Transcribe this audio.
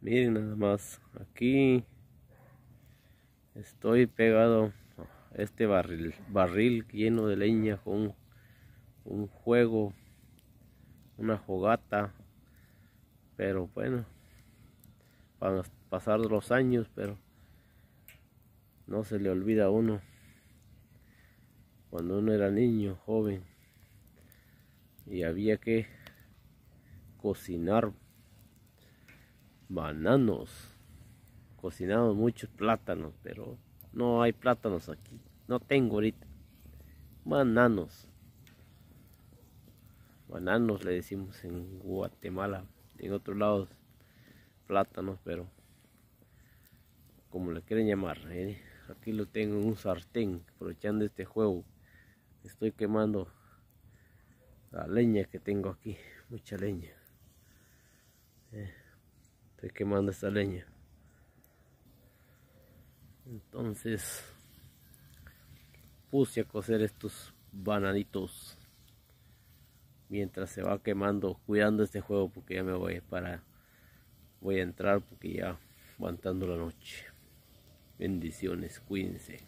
Miren nada más, aquí estoy pegado a este barril lleno de leña con un juego, una fogata, pero bueno, van a pasar los años, pero no se le olvida a uno cuando uno era niño, joven, y había que cocinar bananos. Cocinamos muchos plátanos, pero no hay plátanos aquí. No tengo ahorita. Bananos. Bananos le decimos en Guatemala. En otros lados plátanos, pero como le quieren llamar. Aquí lo tengo en un sartén, aprovechando este juego. Estoy quemando la leña que tengo aquí. Mucha leña. Estoy quemando esta leña. Entonces puse a cocer estos bananitos mientras se va quemando, cuidando este juego porque ya me voy a entrar porque ya aguantando la noche. Bendiciones, cuídense.